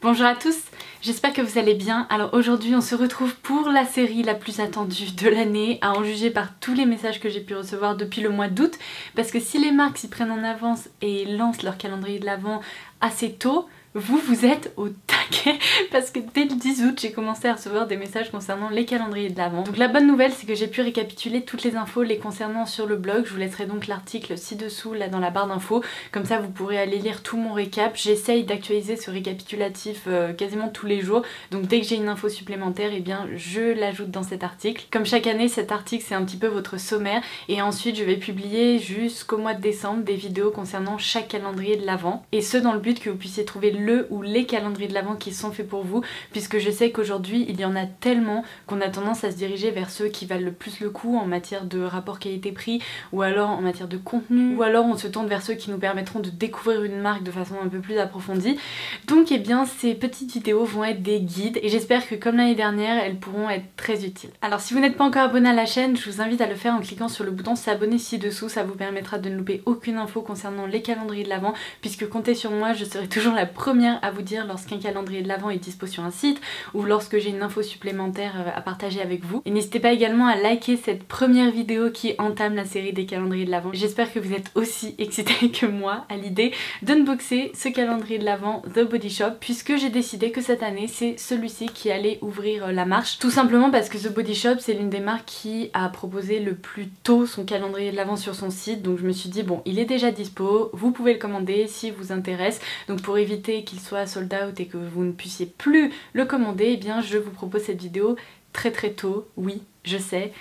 Bonjour à tous, j'espère que vous allez bien. Alors aujourd'hui on se retrouve pour la série la plus attendue de l'année, à en juger par tous les messages que j'ai pu recevoir depuis le mois d'août, parce que si les marques s'y prennent en avance et lancent leur calendrier de l'Avent assez tôt, vous êtes au taquet parce que dès le 10 août j'ai commencé à recevoir des messages concernant les calendriers de l'Avent. Donc la bonne nouvelle c'est que j'ai pu récapituler toutes les infos les concernant sur le blog. Je vous laisserai donc l'article ci-dessous là dans la barre d'infos, comme ça vous pourrez aller lire tout mon récap. J'essaye d'actualiser ce récapitulatif quasiment tous les jours, donc dès que j'ai une info supplémentaire eh bien je l'ajoute dans cet article. Comme chaque année cet article c'est un petit peu votre sommaire et ensuite je vais publier jusqu'au mois de décembre des vidéos concernant chaque calendrier de l'Avent, et ce dans le but que vous puissiez trouver le ou les calendriers de l'Avent qui sont faits pour vous, puisque je sais qu'aujourd'hui il y en a tellement qu'on a tendance à se diriger vers ceux qui valent le plus le coup en matière de rapport qualité-prix, ou alors en matière de contenu, ou alors on se tourne vers ceux qui nous permettront de découvrir une marque de façon un peu plus approfondie. Donc eh bien ces petites vidéos vont être des guides et j'espère que comme l'année dernière elles pourront être très utiles. Alors si vous n'êtes pas encore abonné à la chaîne, je vous invite à le faire en cliquant sur le bouton s'abonner ci-dessous, ça vous permettra de ne louper aucune info concernant les calendriers de l'Avent, puisque comptez sur moi, je serai toujours la première à vous dire lorsqu'un calendrier de l'Avent est dispo sur un site ou lorsque j'ai une info supplémentaire à partager avec vous. Et n'hésitez pas également à liker cette première vidéo qui entame la série des calendriers de l'Avent. J'espère que vous êtes aussi excités que moi à l'idée d'unboxer ce calendrier de l'Avent The Body Shop, puisque j'ai décidé que cette année c'est celui-ci qui allait ouvrir la marche. Tout simplement parce que The Body Shop c'est l'une des marques qui a proposé le plus tôt son calendrier de l'Avent sur son site, donc je me suis dit bon il est déjà dispo, vous pouvez le commander si vous intéresse. Donc pour éviter qu'il soit sold out et que vous ne puissiez plus le commander, eh bien je vous propose cette vidéo très tôt, oui je sais.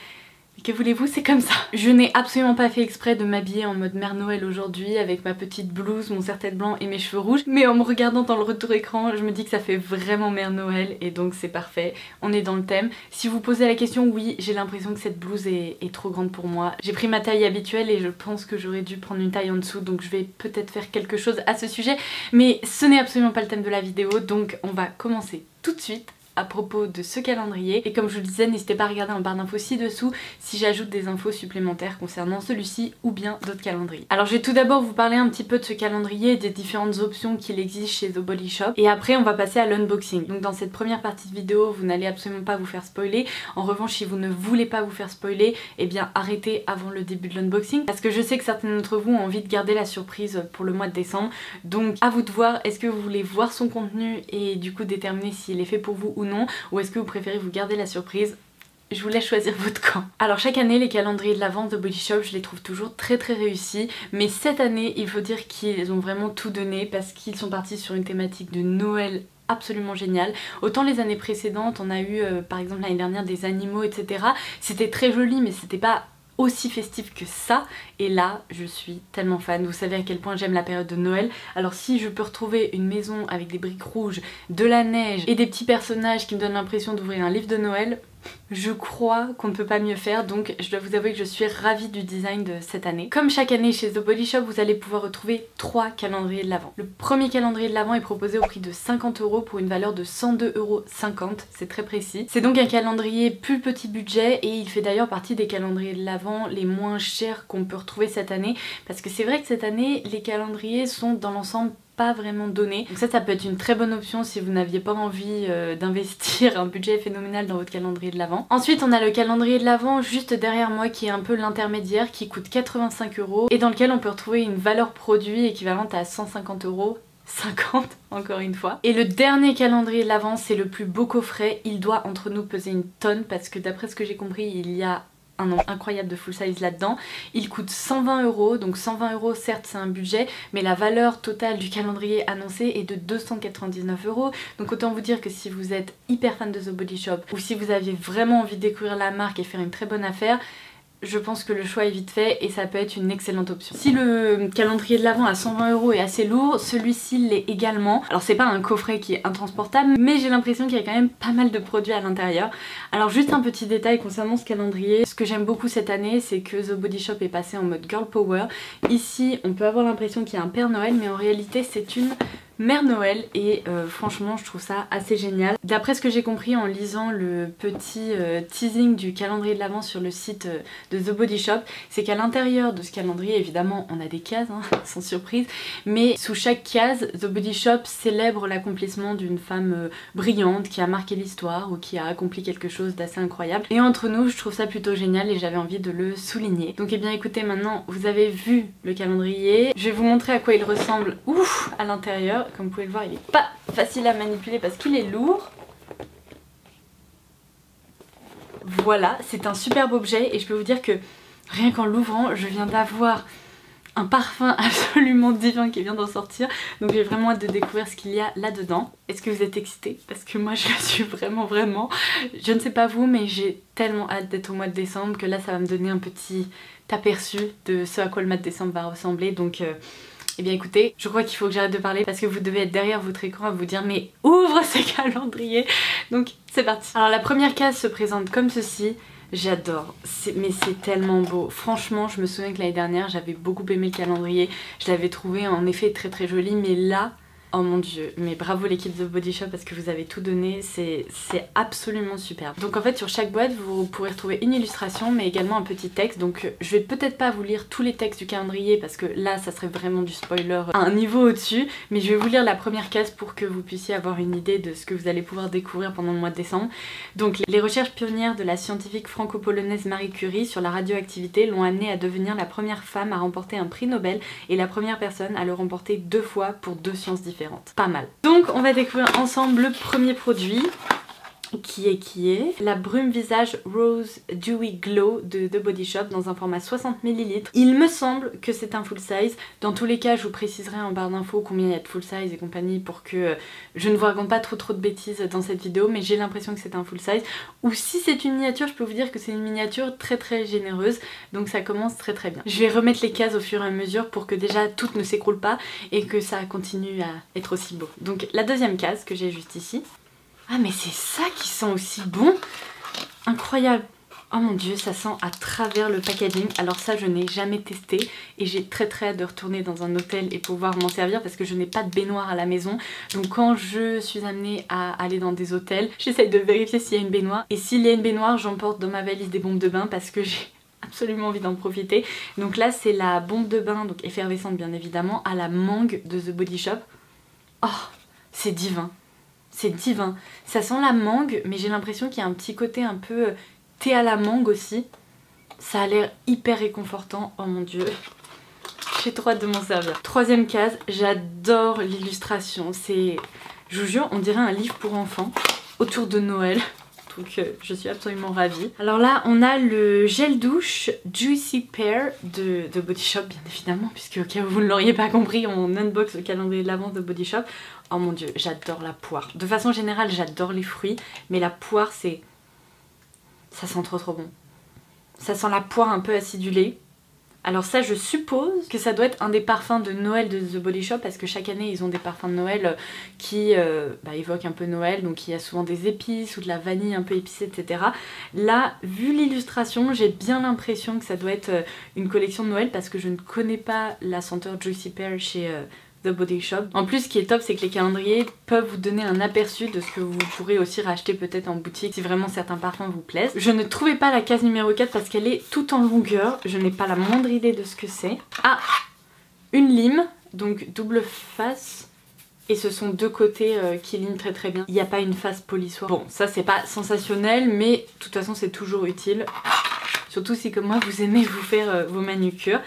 Que voulez-vous, c'est comme ça. Je n'ai absolument pas fait exprès de m'habiller en mode Mère Noël aujourd'hui avec ma petite blouse, mon serre-tête blanc et mes cheveux rouges, mais en me regardant dans le retour écran je me dis que ça fait vraiment Mère Noël et donc c'est parfait, on est dans le thème. Si vous posez la question, oui j'ai l'impression que cette blouse est trop grande pour moi. J'ai pris ma taille habituelle et je pense que j'aurais dû prendre une taille en dessous, donc je vais peut-être faire quelque chose à ce sujet, mais ce n'est absolument pas le thème de la vidéo, donc on va commencer tout de suite à propos de ce calendrier. Et comme je vous le disais, n'hésitez pas à regarder en barre d'infos ci-dessous si j'ajoute des infos supplémentaires concernant celui-ci ou bien d'autres calendriers. Alors je vais tout d'abord vous parler un petit peu de ce calendrier et des différentes options qu'il existe chez The Body Shop, et après on va passer à l'unboxing. Donc dans cette première partie de vidéo vous n'allez absolument pas vous faire spoiler. En revanche si vous ne voulez pas vous faire spoiler, eh bien arrêtez avant le début de l'unboxing, parce que je sais que certains d'entre vous ont envie de garder la surprise pour le mois de décembre. Donc à vous de voir, est-ce que vous voulez voir son contenu et du coup déterminer s'il est fait pour vous ou non, ou est-ce que vous préférez vous garder la surprise? Je vous laisse choisir votre camp. Alors chaque année les calendriers de l'Avent de Body Shop je les trouve toujours très réussis, mais cette année il faut dire qu'ils ont vraiment tout donné parce qu'ils sont partis sur une thématique de Noël absolument génial. Autant les années précédentes on a eu par exemple l'année dernière des animaux etc, c'était très joli mais c'était pas aussi festif que ça, et là je suis tellement fan. Vous savez à quel point j'aime la période de Noël, alors si je peux retrouver une maison avec des briques rouges, de la neige et des petits personnages qui me donnent l'impression d'ouvrir un livre de Noël, je crois qu'on ne peut pas mieux faire, donc je dois vous avouer que je suis ravie du design de cette année. Comme chaque année chez The Body Shop, vous allez pouvoir retrouver 3 calendriers de l'Avent. Le premier calendrier de l'Avent est proposé au prix de 50 € pour une valeur de 102,50 €, c'est très précis. C'est donc un calendrier plus petit budget et il fait d'ailleurs partie des calendriers de l'Avent les moins chers qu'on peut retrouver cette année, parce que c'est vrai que cette année les calendriers sont dans l'ensemble pas vraiment donné. Donc ça peut être une très bonne option si vous n'aviez pas envie d'investir un budget phénoménal dans votre calendrier de l'Avent. Ensuite on a le calendrier de l'Avent juste derrière moi qui est un peu l'intermédiaire, qui coûte 85 € et dans lequel on peut retrouver une valeur produit équivalente à 150 €. 50 encore une fois. Et le dernier calendrier de l'Avent c'est le plus beau coffret, il doit entre nous peser une tonne parce que d'après ce que j'ai compris il y a un nombre incroyable de full size là-dedans. Il coûte 120 €, donc 120 € certes c'est un budget, mais la valeur totale du calendrier annoncé est de 299 €. Donc autant vous dire que si vous êtes hyper fan de The Body Shop ou si vous aviez vraiment envie de découvrir la marque et faire une très bonne affaire, je pense que le choix est vite fait et ça peut être une excellente option. Si le calendrier de l'Avent à 120 € est assez lourd, celui-ci l'est également. Alors c'est pas un coffret qui est intransportable, mais j'ai l'impression qu'il y a quand même pas mal de produits à l'intérieur. Alors juste un petit détail concernant ce calendrier. Ce que j'aime beaucoup cette année, c'est que The Body Shop est passé en mode girl power. Ici on peut avoir l'impression qu'il y a un Père Noël, mais en réalité c'est une Mère Noël et franchement je trouve ça assez génial. D'après ce que j'ai compris en lisant le petit teasing du calendrier de l'Avent sur le site de The Body Shop, c'est qu'à l'intérieur de ce calendrier, évidemment on a des cases, hein, sans surprise, mais sous chaque case, The Body Shop célèbre l'accomplissement d'une femme brillante qui a marqué l'histoire ou qui a accompli quelque chose d'assez incroyable. Et entre nous, je trouve ça plutôt génial et j'avais envie de le souligner. Donc eh bien écoutez, maintenant vous avez vu le calendrier, je vais vous montrer à quoi il ressemble à l'intérieur. Comme vous pouvez le voir, il est pas facile à manipuler parce qu'il est lourd. Voilà, c'est un superbe objet et je peux vous dire que rien qu'en l'ouvrant, je viens d'avoir un parfum absolument divin qui vient d'en sortir. Donc j'ai vraiment hâte de découvrir ce qu'il y a là-dedans. Est-ce que vous êtes excités? Parce que moi je le suis vraiment. Je ne sais pas vous, mais j'ai tellement hâte d'être au mois de décembre que là ça va me donner un petit aperçu de ce à quoi le mois de décembre va ressembler. Donc eh bien écoutez, je crois qu'il faut que j'arrête de parler parce que vous devez être derrière votre écran à vous dire mais ouvre ce calendrier. Donc c'est parti. Alors la première case se présente comme ceci. J'adore, mais c'est tellement beau. Franchement, je me souviens que l'année dernière, j'avais beaucoup aimé le calendrier. Je l'avais trouvé en effet très joli, mais là, oh mon dieu, mais bravo l'équipe de Body Shop parce que vous avez tout donné, c'est absolument superbe. Donc en fait sur chaque boîte vous pourrez retrouver une illustration mais également un petit texte. Donc je vais peut-être pas vous lire tous les textes du calendrier parce que là ça serait vraiment du spoiler à un niveau au-dessus, mais je vais vous lire la première case pour que vous puissiez avoir une idée de ce que vous allez pouvoir découvrir pendant le mois de décembre. Donc les recherches pionnières de la scientifique franco-polonaise Marie Curie sur la radioactivité l'ont amenée à devenir la première femme à remporter un prix Nobel et la première personne à le remporter 2 fois pour 2 sciences différentes. Pas mal. Donc on va découvrir ensemble le premier produit qui est la brume visage Rose Dewy Glow de The Body Shop dans un format 60 ml. Il me semble que c'est un full size. Dans tous les cas je vous préciserai en barre d'infos combien il y a de full size et compagnie pour que je ne vous raconte pas trop de bêtises dans cette vidéo, mais j'ai l'impression que c'est un full size. Ou si c'est une miniature, je peux vous dire que c'est une miniature très généreuse, donc ça commence très bien. Je vais remettre les cases au fur et à mesure pour que déjà toutes ne s'écroulent pas et que ça continue à être aussi beau. Donc la deuxième case que j'ai juste ici. Ah mais c'est ça qui sent aussi bon! Incroyable! Oh mon dieu, ça sent à travers le packaging. Alors ça je n'ai jamais testé et j'ai très hâte de retourner dans un hôtel et pouvoir m'en servir parce que je n'ai pas de baignoire à la maison. Donc quand je suis amenée à aller dans des hôtels, j'essaye de vérifier s'il y a une baignoire. Et s'il y a une baignoire, j'emporte dans ma valise des bombes de bain parce que j'ai absolument envie d'en profiter. Donc là c'est la bombe de bain, donc effervescente bien évidemment, à la mangue de The Body Shop. Oh, c'est divin! C'est divin. Ça sent la mangue, mais j'ai l'impression qu'il y a un petit côté un peu thé à la mangue aussi. Ça a l'air hyper réconfortant. Oh mon dieu. J'ai trop hâte de m'en servir. Troisième case, j'adore l'illustration. C'est, je vous jure, on dirait un livre pour enfants autour de Noël. Donc je suis absolument ravie. Alors là on a le gel douche Juicy Pear de Body Shop bien évidemment, puisque au cas où vous ne l'auriez pas compris, on unbox le calendrier de l'Avent de Body Shop. Oh mon dieu, j'adore la poire. De façon générale j'adore les fruits, mais la poire c'est... ça sent trop bon. Ça sent la poire un peu acidulée. Alors ça je suppose que ça doit être un des parfums de Noël de The Body Shop parce que chaque année ils ont des parfums de Noël qui évoquent un peu Noël, donc il y a souvent des épices ou de la vanille un peu épicée, etc. Là, vu l'illustration, j'ai bien l'impression que ça doit être une collection de Noël parce que je ne connais pas la senteur Juicy Pear chez The Body Shop. En plus ce qui est top c'est que les calendriers peuvent vous donner un aperçu de ce que vous pourrez aussi racheter peut-être en boutique si vraiment certains parfums vous plaisent. Je ne trouvais pas la case numéro 4 parce qu'elle est tout en longueur, je n'ai pas la moindre idée de ce que c'est. Ah, une lime, donc double face. Et ce sont deux côtés qui liment très bien. Il n'y a pas une face polissoire. Bon, ça c'est pas sensationnel, mais de toute façon c'est toujours utile. Surtout si comme moi vous aimez vous faire vos manucures.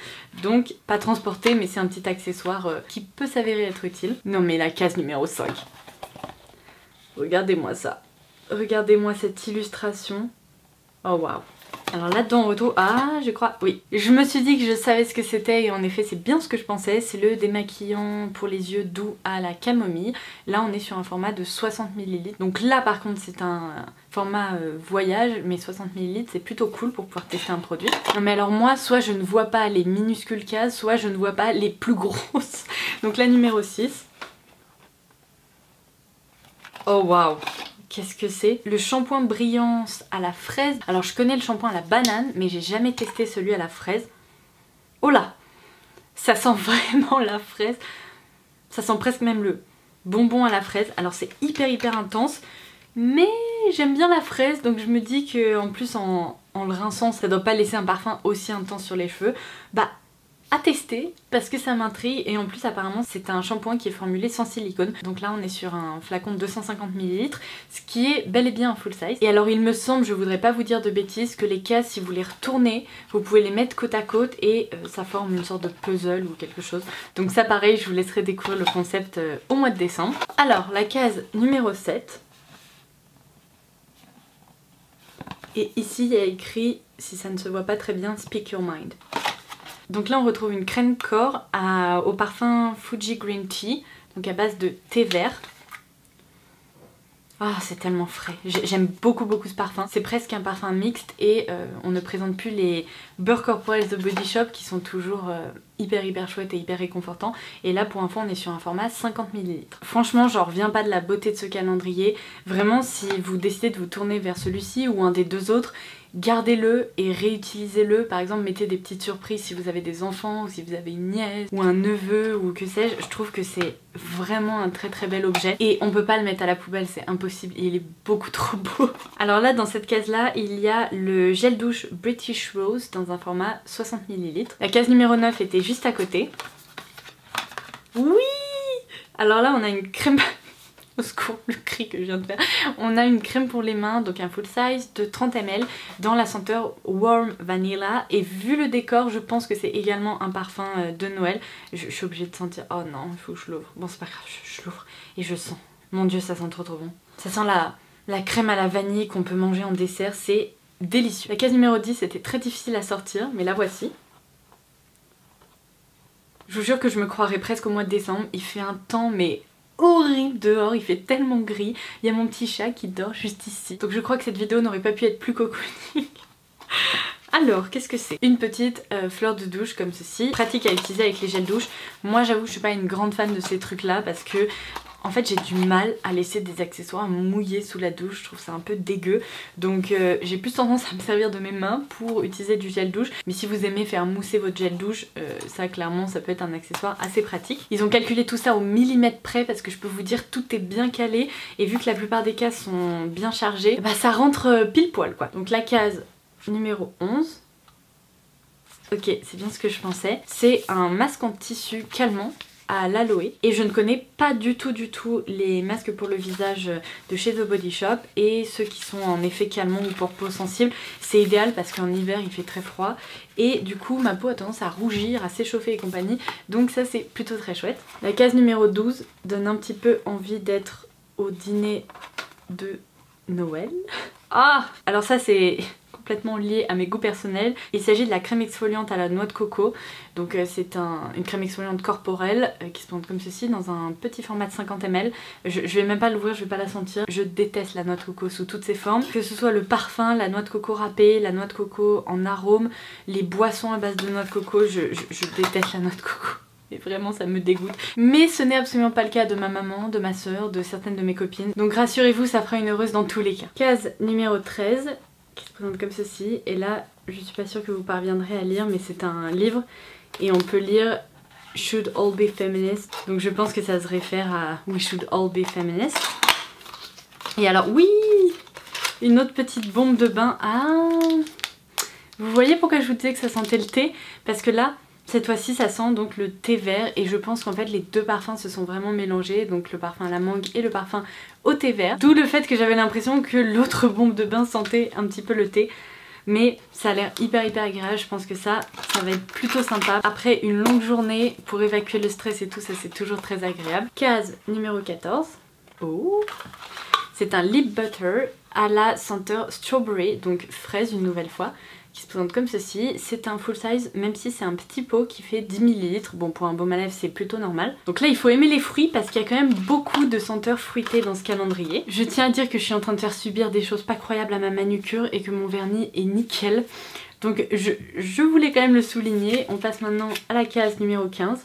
Donc pas transporté, mais c'est un petit accessoire qui peut s'avérer être utile. Non mais la case numéro 5. Regardez-moi ça. Regardez-moi cette illustration. Oh waouh. Alors là-dedans en retour, ah je crois, oui. Je me suis dit que je savais ce que c'était et en effet c'est bien ce que je pensais. C'est le démaquillant pour les yeux doux à la camomille. Là on est sur un format de 60 ml. Donc là par contre c'est un format voyage, mais 60 ml c'est plutôt cool pour pouvoir tester un produit. Non mais alors moi, soit je ne vois pas les minuscules cases, soit je ne vois pas les plus grosses. Donc la numéro 6. Oh waouh. Qu'est-ce que c'est? Le shampoing brillance à la fraise. Alors je connais le shampoing à la banane, mais j'ai jamais testé celui à la fraise. Oh là! Ça sent vraiment la fraise. Ça sent presque même bonbon à la fraise. Alors c'est hyper intense, mais j'aime bien la fraise, donc je me dis que en plus en le rinçant, ça doit pas laisser un parfum aussi intense sur les cheveux. Bah à tester parce que ça m'intrigue, et en plus apparemment c'est un shampoing qui est formulé sans silicone. Donc là on est sur un flacon de 250 ml, ce qui est bel et bien un full size. Et alors il me semble, je voudrais pas vous dire de bêtises, que les cases, si vous les retournez, vous pouvez les mettre côte à côte et ça forme une sorte de puzzle ou quelque chose. Donc ça pareil, je vous laisserai découvrir le concept au mois de décembre. Alors la case numéro 7. Et ici il y a écrit, si ça ne se voit pas très bien, Speak Your Mind. Donc là on retrouve une crème corps au parfum Fuji Green Tea, donc à base de thé vert. Ah, c'est tellement frais, j'aime beaucoup ce parfum. C'est presque un parfum mixte et on ne présente plus les beurre corporels de Body Shop qui sont toujours hyper chouettes et hyper réconfortants. Et là pour info on est sur un format 50 ml. Franchement j'en reviens pas de la beauté de ce calendrier. Vraiment si vous décidez de vous tourner vers celui-ci ou un des deux autres, gardez-le et réutilisez-le. Par exemple mettez des petites surprises si vous avez des enfants ou si vous avez une nièce ou un neveu ou que sais-je. Je trouve que c'est vraiment un très bel objet et on peut pas le mettre à la poubelle, c'est impossible, il est beaucoup trop beau. Alors là dans cette case là il y a le gel douche British Rose dans un format 60 ml. La case numéro 9 était juste à côté. Oui! Alors là on a une crème... Au secours, le cri que je viens de faire. On a une crème pour les mains, donc un full size de 30 ml dans la senteur Warm Vanilla. Et vu le décor, je pense que c'est également un parfum de Noël. Je suis obligée de sentir... Oh non, il faut que je l'ouvre. Bon, c'est pas grave, je l'ouvre et je sens. Mon dieu, ça sent trop bon. Ça sent la crème à la vanille qu'on peut manger en dessert, c'est délicieux. La case numéro 10 était très difficile à sortir, mais la voici. Je vous jure que je me croirais presque au mois de décembre. Il fait un temps, mais... horrible dehors, il fait tellement gris. Il y a mon petit chat qui dort juste ici. Donc je crois que cette vidéo n'aurait pas pu être plus cocooning. Alors, qu'est-ce que c'est? Une petite fleur de douche comme ceci, pratique à utiliser avec les gels douche. Moi j'avoue je suis pas une grande fan de ces trucs là parce que en fait j'ai du mal à laisser des accessoires mouillés sous la douche, je trouve ça un peu dégueu. Donc j'ai plus tendance à me servir de mes mains pour utiliser du gel douche. Mais si vous aimez faire mousser votre gel douche, ça clairement ça peut être un accessoire assez pratique. Ils ont calculé tout ça au millimètre près parce que je peux vous dire tout est bien calé. Et vu que la plupart des cases sont bien chargées, bah ça rentre pile poil quoi. Donc la case numéro 11. Ok, c'est bien ce que je pensais. C'est un masque en tissu calmant à l'aloe et je ne connais pas du tout les masques pour le visage de chez The Body Shop, et ceux qui sont en effet calmant ou pour peau sensible c'est idéal parce qu'en hiver il fait très froid et du coup ma peau a tendance à rougir, à s'échauffer et compagnie, donc ça c'est plutôt très chouette. La case numéro 12 donne un petit peu envie d'être au dîner de Noël. Ah, alors ça c'est complètement lié à mes goûts personnels. Il s'agit de la crème exfoliante à la noix de coco. Donc c'est une crème exfoliante corporelle qui se présente comme ceci dans un petit format de 50 ml. Je vais même pas l'ouvrir, je vais pas la sentir. Je déteste la noix de coco sous toutes ses formes. Que ce soit le parfum, la noix de coco râpée, la noix de coco en arôme, les boissons à base de noix de coco, je déteste la noix de coco. Et vraiment ça me dégoûte. Mais ce n'est absolument pas le cas de ma maman, de ma soeur, de certaines de mes copines. Donc rassurez-vous, ça fera une heureuse dans tous les cas. Case numéro 13 qui se présente comme ceci. Et là, je suis pas sûre que vous parviendrez à lire, mais c'est un livre. Et on peut lire Should all be feminist. Donc je pense que ça se réfère à We should all be feminist. Et alors oui, une autre petite bombe de bain. Ah, vous voyez pourquoi je vous disais que ça sentait le thé? Parce que là, cette fois-ci ça sent donc le thé vert et je pense qu'en fait les deux parfums se sont vraiment mélangés, donc le parfum à la mangue et le parfum au thé vert. D'où le fait que j'avais l'impression que l'autre bombe de bain sentait un petit peu le thé. Mais ça a l'air hyper agréable, je pense que ça va être plutôt sympa. Après une longue journée pour évacuer le stress et tout, ça c'est toujours très agréable. Case numéro 14. Oh, c'est un lip butter à la senteur strawberry, donc fraise une nouvelle fois, qui se présente comme ceci. C'est un full size, même si c'est un petit pot qui fait 10 ml. Bon, pour un baume à lèvres c'est plutôt normal. Donc là il faut aimer les fruits parce qu'il y a quand même beaucoup de senteurs fruitées dans ce calendrier. Je tiens à dire que je suis en train de faire subir des choses pas croyables à ma manucure et que mon vernis est nickel. Donc je voulais quand même le souligner. On passe maintenant à la case numéro 15.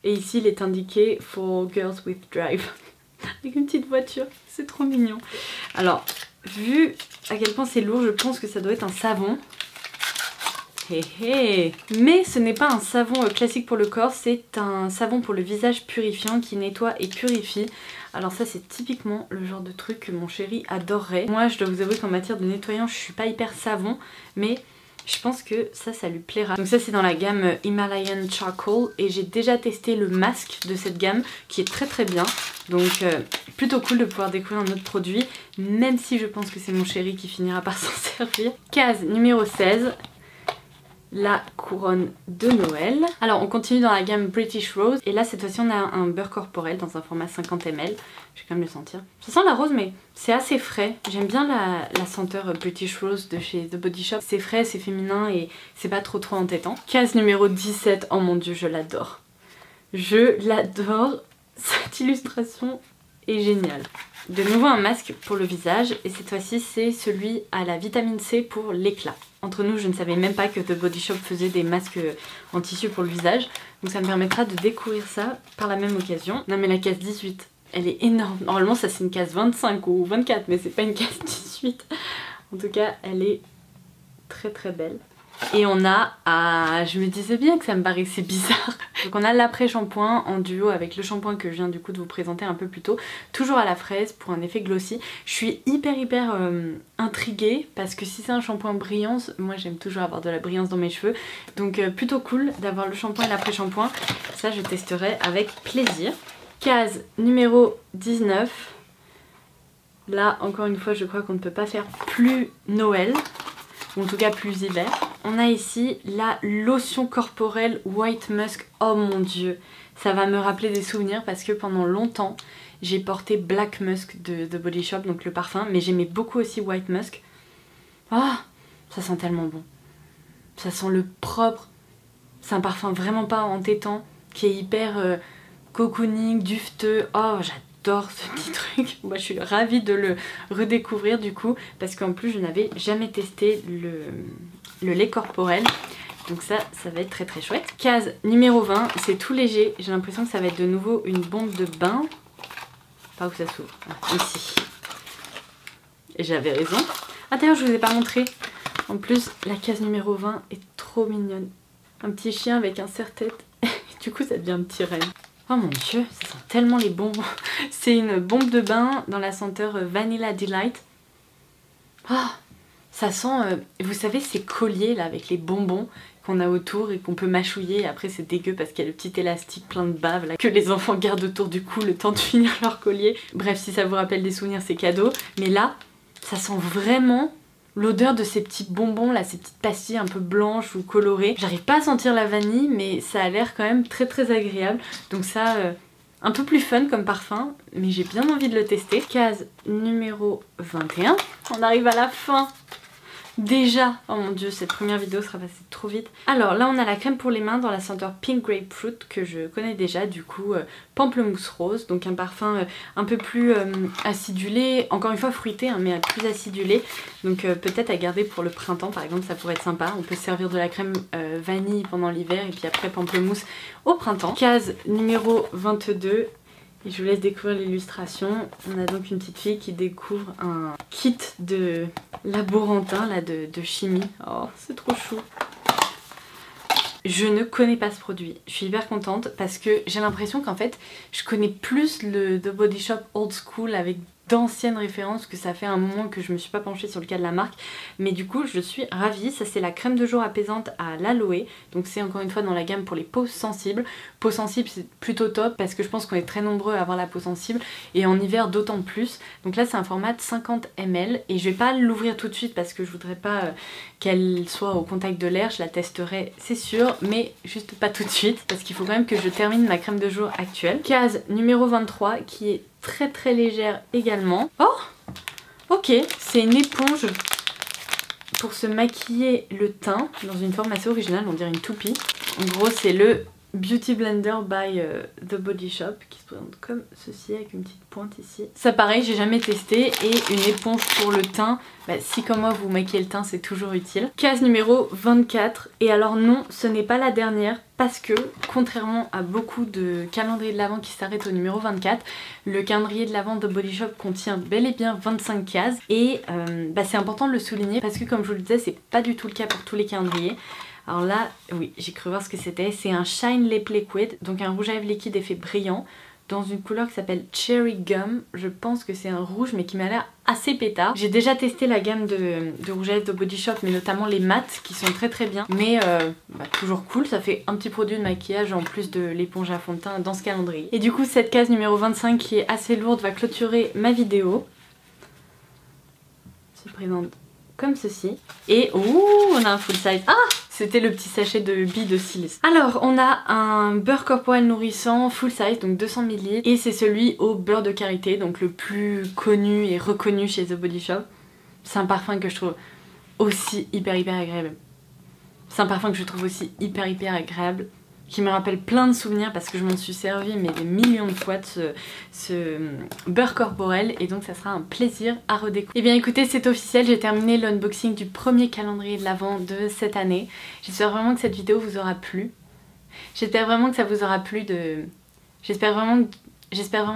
Et ici il est indiqué For Girls with Drive. Avec une petite voiture, c'est trop mignon. Alors, vu à quel point c'est lourd, je pense que ça doit être un savon. Hé hé. Mais ce n'est pas un savon classique pour le corps, c'est un savon pour le visage purifiant qui nettoie et purifie. Alors ça c'est typiquement le genre de truc que mon chéri adorerait. Moi je dois vous avouer qu'en matière de nettoyant je suis pas hyper savon, mais je pense que ça lui plaira. Donc ça c'est dans la gamme Himalayan Charcoal et j'ai déjà testé le masque de cette gamme qui est très bien. Donc plutôt cool de pouvoir découvrir un autre produit, même si je pense que c'est mon chéri qui finira par s'en servir. Case numéro 16. La couronne de Noël. Alors on continue dans la gamme British Rose et là cette fois-ci on a un beurre corporel dans un format 50 ml. Je vais quand même le sentir. Ça sent la rose mais c'est assez frais. J'aime bien la senteur British Rose de chez The Body Shop. C'est frais, c'est féminin et c'est pas trop entêtant. Case numéro 17. Oh mon dieu, je l'adore. Je l'adore. Cette illustration est géniale. De nouveau un masque pour le visage et cette fois-ci c'est celui à la vitamine C pour l'éclat. Entre nous, je ne savais même pas que The Body Shop faisait des masques en tissu pour le visage. Donc ça me permettra de découvrir ça par la même occasion. Non mais la case 18, elle est énorme. Normalement ça c'est une case 25 ou 24 mais c'est pas une case 18. En tout cas elle est très belle. Et on a, je me disais bien que ça me paraissait bizarre. Donc on a l'après-shampoing en duo avec le shampoing que je viens du coup de vous présenter un peu plus tôt. Toujours à la fraise pour un effet glossy. Je suis hyper intriguée parce que si c'est un shampoing brillant, moi j'aime toujours avoir de la brillance dans mes cheveux. Donc plutôt cool d'avoir le shampoing et l'après-shampoing. Ça je testerai avec plaisir. Case numéro 19. Là encore une fois je crois qu'on ne peut pas faire plus Noël. Ou en tout cas plus hiver. On a ici la lotion corporelle White Musk. Oh mon dieu, ça va me rappeler des souvenirs parce que pendant longtemps j'ai porté Black Musk de The Body Shop, donc le parfum, mais j'aimais beaucoup aussi White Musk. Ah, ça sent tellement bon. Ça sent le propre. C'est un parfum vraiment pas entêtant, qui est hyper cocooning, dufteux. Oh, j'adore ce petit truc. Moi je suis ravie de le redécouvrir du coup parce qu'en plus je n'avais jamais testé le lait corporel. Donc ça va être très chouette. Case numéro 20, c'est tout léger. J'ai l'impression que ça va être de nouveau une bombe de bain. Pas où ça s'ouvre. Ah, ici. Et j'avais raison. Ah d'ailleurs je vous ai pas montré. En plus la case numéro 20 est trop mignonne. Un petit chien avec un serre-tête. Du coup ça devient un petit renne. Oh mon dieu, ça sent tellement les bonbons. C'est une bombe de bain dans la senteur Vanilla Delight. Ah, ça sent, vous savez ces colliers là avec les bonbons qu'on a autour et qu'on peut mâchouiller. Et après c'est dégueu parce qu'il y a le petit élastique plein de bave là que les enfants gardent autour du cou le temps de finir leur collier. Bref, si ça vous rappelle des souvenirs c'est cadeau. Mais là, ça sent vraiment l'odeur de ces petits bonbons là, ces petites pastilles un peu blanches ou colorées. J'arrive pas à sentir la vanille mais ça a l'air quand même très agréable. Donc ça, un peu plus fun comme parfum, mais j'ai bien envie de le tester. Case numéro 21. On arrive à la fin. Déjà, oh mon dieu, cette première vidéo sera passée trop vite. Alors là on a la crème pour les mains dans la senteur Pink Grapefruit que je connais déjà, du coup pamplemousse rose, donc un parfum un peu plus acidulé, encore une fois fruité hein, mais plus acidulé, donc peut-être à garder pour le printemps par exemple, ça pourrait être sympa. On peut se servir de la crème vanille pendant l'hiver et puis après pamplemousse au printemps. Case numéro 22. Et je vous laisse découvrir l'illustration. On a donc une petite fille qui découvre un kit de laborantin là, de chimie. Oh, c'est trop chou. Je ne connais pas ce produit. Je suis hyper contente parce que j'ai l'impression qu'en fait, je connais plus le The Body Shop Old School avec d'anciennes références, que ça fait un moment que je me suis pas penchée sur le cas de la marque, mais du coup je suis ravie. Ça c'est la crème de jour apaisante à l'aloe, donc c'est encore une fois dans la gamme pour les peaux sensibles. Peau sensible c'est plutôt top parce que je pense qu'on est très nombreux à avoir la peau sensible et en hiver d'autant plus. Donc là c'est un format de 50 ml et je vais pas l'ouvrir tout de suite parce que je voudrais pas qu'elle soit au contact de l'air. Je la testerai c'est sûr, mais juste pas tout de suite parce qu'il faut quand même que je termine ma crème de jour actuelle. Case numéro 23 qui est très légère également. Oh, ok, c'est une éponge pour se maquiller le teint dans une forme assez originale, on dirait une toupie. En gros c'est le Beauty Blender by The Body Shop qui se présente comme ceci avec une petite pointe ici. Ça pareil, j'ai jamais testé, et une éponge pour le teint, bah, si comme moi vous maquillez le teint c'est toujours utile. Case numéro 24, et alors non ce n'est pas la dernière parce que contrairement à beaucoup de calendriers de l'Avent qui s'arrêtent au numéro 24, le calendrier de l'Avent de Body Shop contient bel et bien 25 cases et bah, c'est important de le souligner parce que comme je vous le disais c'est pas du tout le cas pour tous les calendriers. Alors là, oui, j'ai cru voir ce que c'était. C'est un Shine Lip Liquid, donc un rouge à lèvres liquide effet brillant, dans une couleur qui s'appelle Cherry Gum. Je pense que c'est un rouge mais qui m'a l'air assez pétard. J'ai déjà testé la gamme de rouge à lèvres de Body Shop, mais notamment les mats qui sont très bien. Mais toujours cool, ça fait un petit produit de maquillage en plus de l'éponge à fond de teint dans ce calendrier. Et du coup cette case numéro 25 qui est assez lourde va clôturer ma se présente comme ceci. Et ouh, on a un full size. Ah, c'était le petit sachet de billes de cils. Alors on a un beurre corporel nourrissant full size, donc 200 ml, et c'est celui au beurre de karité, donc le plus connu et reconnu chez The Body Shop. C'est un parfum que je trouve aussi hyper agréable. C'est un parfum que je trouve aussi hyper agréable, qui me rappelle plein de souvenirs parce que je m'en suis servi mais des millions de fois de ce beurre corporel, et donc ça sera un plaisir à redécouvrir. Et bien écoutez, c'est officiel, j'ai terminé l'unboxing du premier calendrier de l'Avent de cette année. J'espère vraiment que cette vidéo vous aura plu. J'espère vraiment que ça vous aura plu de... J'espère vraiment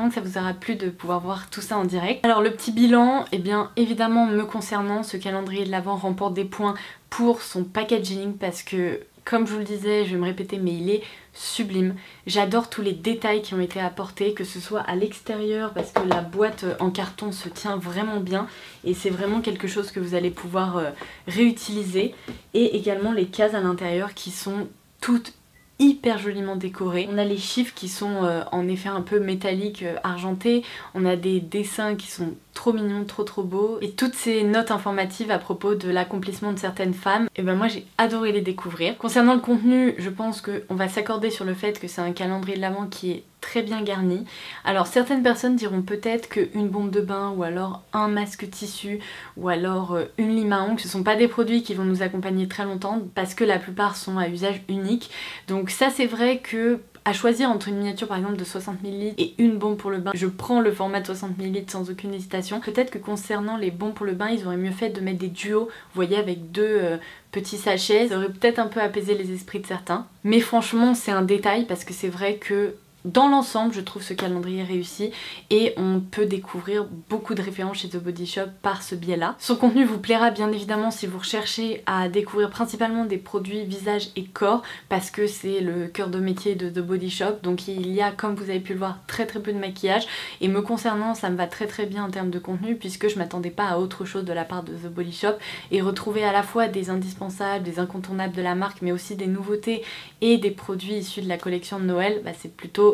que ça vous aura plu de pouvoir voir tout ça en direct. Alors le petit bilan, eh bien évidemment me concernant, ce calendrier de l'Avent remporte des points pour son packaging parce que, comme je vous le disais, je vais me répéter, mais il est sublime. J'adore tous les détails qui ont été apportés, que ce soit à l'extérieur parce que la boîte en carton se tient vraiment bien et c'est vraiment quelque chose que vous allez pouvoir réutiliser, et également les cases à l'intérieur qui sont toutes hyper joliment décorées. On a les chiffres qui sont en effet un peu métalliques, argentés. On a des dessins qui sont trop mignons, trop beaux. Et toutes ces notes informatives à propos de l'accomplissement de certaines femmes, et ben moi j'ai adoré les découvrir. Concernant le contenu, je pense qu'on va s'accorder sur le fait que c'est un calendrier de l'Avent qui est très bien garni. Alors certaines personnes diront peut-être qu'une bombe de bain ou alors un masque tissu ou alors une lime à ongles, ce sont pas des produits qui vont nous accompagner très longtemps parce que la plupart sont à usage unique. Donc ça c'est vrai que à choisir entre une miniature par exemple de 60 ml et une bombe pour le bain, je prends le format de 60 ml sans aucune hésitation. Peut-être que concernant les bombes pour le bain, ils auraient mieux fait de mettre des duos, vous voyez, avec deux petits sachets. Ça aurait peut-être un peu apaisé les esprits de certains. Mais franchement c'est un détail parce que c'est vrai que dans l'ensemble, je trouve ce calendrier réussi et on peut découvrir beaucoup de références chez The Body Shop par ce biais-là. Son contenu vous plaira bien évidemment si vous recherchez à découvrir principalement des produits visage et corps parce que c'est le cœur de métier de The Body Shop. Donc il y a, comme vous avez pu le voir, très peu de maquillage, et me concernant ça me va très bien en termes de contenu puisque je m'attendais pas à autre chose de la part de The Body Shop, et retrouver à la fois des indispensables, des incontournables de la marque mais aussi des nouveautés et des produits issus de la collection de Noël, bah c'est plutôt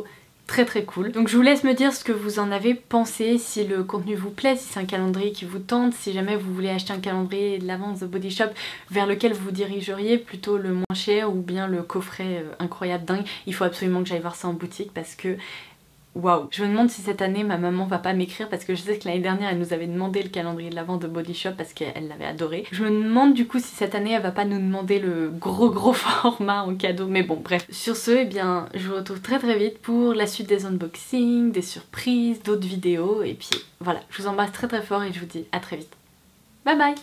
très cool. Donc je vous laisse me dire ce que vous en avez pensé, si le contenu vous plaît, si c'est un calendrier qui vous tente, si jamais vous voulez acheter un calendrier de l'Avent The Body Shop vers lequel vous vous dirigeriez, plutôt le moins cher ou bien le coffret incroyable dingue. Il faut absolument que j'aille voir ça en boutique parce que waouh. Je me demande si cette année ma maman va pas m'écrire parce que je sais que l'année dernière elle nous avait demandé le calendrier de l'Avent de Body Shop parce qu'elle l'avait adoré. Je me demande du coup si cette année elle va pas nous demander le gros format en cadeau, mais bon bref. Sur ce, eh bien je vous retrouve très vite pour la suite des unboxings, des surprises, d'autres vidéos, et puis voilà, je vous embrasse très fort et je vous dis à très vite. Bye bye.